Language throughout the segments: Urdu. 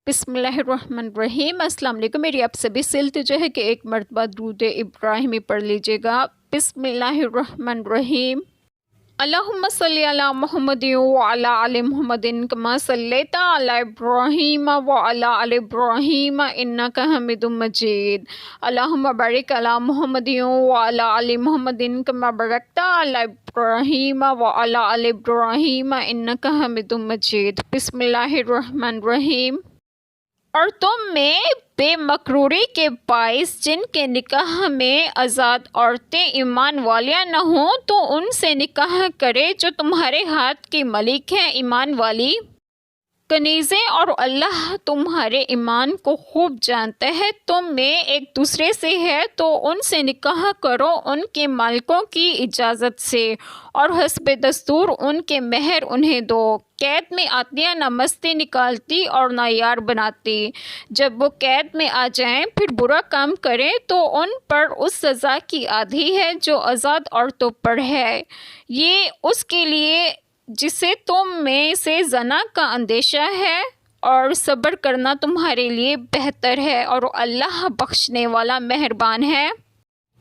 بسم اللہ الرحمن الرحیم۔ السلام علیکم۔ میری آپ سبھی سے التجا ہے کہ ایک مرتبہ درود ابراہیمی پڑھ لیجیے گا۔ بسم اللہ الرحمن الرحیم۔ اللہم صلی علی محمد وعلی آل محمد کما صلیت علی ابراہیم وعلی آل ابراہیم انک حمید مجید۔ اللہم بارک علی محمد وعلی آل محمد کما بارکت علی ابراہیم وعلی آل ابراہیم انک حمید مجید۔ بسم اللہ الرحمن الرحیم۔ اور تم میں بے مقروری کے باعث جن کے نکاح میں آزاد عورتیں ایمان والیاں نہ ہوں تو ان سے نکاح کرے جو تمہارے ہاتھ کی ملک ہیں، ایمان والی کنیزیں، اور اللہ تمہارے ایمان کو خوب جانتا ہے۔ تم میں ایک دوسرے سے ہے تو ان سے نکاح کرو ان کے مالکوں کی اجازت سے، اور حسب دستور ان کے مہر انہیں دو۔ قید میں آتیاں نہ مستی نکالتی اور نہ یار بناتی۔ جب وہ قید میں آ جائیں پھر برا کام کریں تو ان پر اس سزا کی آدھی ہے جو آزاد عورتوں پر ہے، یہ اس کے لیے جسے تم میں سے زنا کا اندیشہ ہے، اور صبر کرنا تمہارے لیے بہتر ہے، اور اللہ بخشنے والا مہربان ہے۔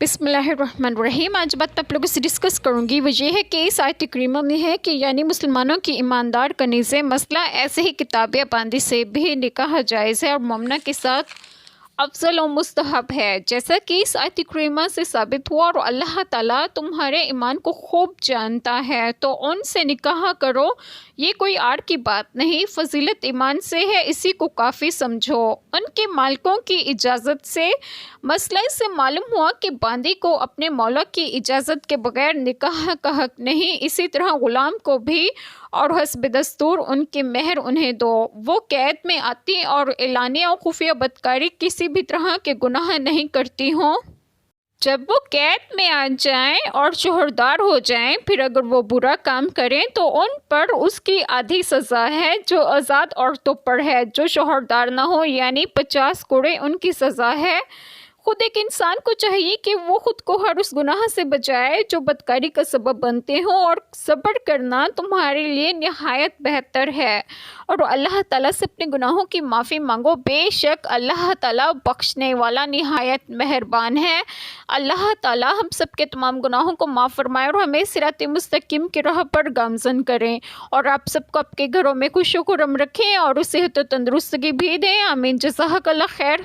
بسم اللہ الرحمن الرحیم۔ آج بات آپ لوگوں سے ڈسکس کروں گی وہ یہ ہے کہ اس آیت کریمہ میں ہے کہ یعنی مسلمانوں کی ایماندار کنیزیں، مسئلہ ایسے ہی کتابیہ باندی سے بھی نکاح جائز ہے اور مومنہ کے ساتھ افضل و مستحب ہے، جیسا کہ اس آیت کریمہ سے ثابت ہوا، اور اللہ تعالیٰ تمہارے ایمان کو خوب جانتا ہے تو ان سے نکاح کرو، یہ کوئی آڑ کی بات نہیں، فضیلت ایمان سے ہے، اسی کو کافی سمجھو۔ ان کے مالکوں کی اجازت سے، مسئلہ سے معلوم ہوا کہ باندی کو اپنے مولا کی اجازت کے بغیر نکاح کا حق نہیں، اسی طرح غلام کو بھی، اور حسب دستور ان کے مہر انہیں دو۔ وہ قید میں آتی اور اعلانیہ اور خفیہ بدکاری کسی بھی طرح کے گناہ نہیں کرتی ہوں۔ جب وہ قید میں آ جائیں اور شوہردار ہو جائیں پھر اگر وہ برا کام کریں تو ان پر اس کی آدھی سزا ہے جو آزاد عورتوں پر ہے جو شوہردار نہ ہو، یعنی 50 کوڑے ان کی سزا ہے۔ خود ایک انسان کو چاہیے کہ وہ خود کو ہر اس گناہ سے بچائے جو بدکاری کا سبب بنتے ہوں، اور صبر کرنا تمہارے لیے نہایت بہتر ہے، اور اللہ تعالیٰ سے اپنے گناہوں کی معافی مانگو، بے شک اللہ تعالیٰ بخشنے والا نہایت مہربان ہے۔ اللہ تعالیٰ ہم سب کے تمام گناہوں کو معاف فرمائے اور ہمیں صراط مستقیم کی راہ پر گامزن کریں، اور آپ سب کو آپ کے گھروں میں خوش و خرم رکھیں اور صحت و تندرستگی بھی دیں۔ آمین۔ جزاک اللہ خیر۔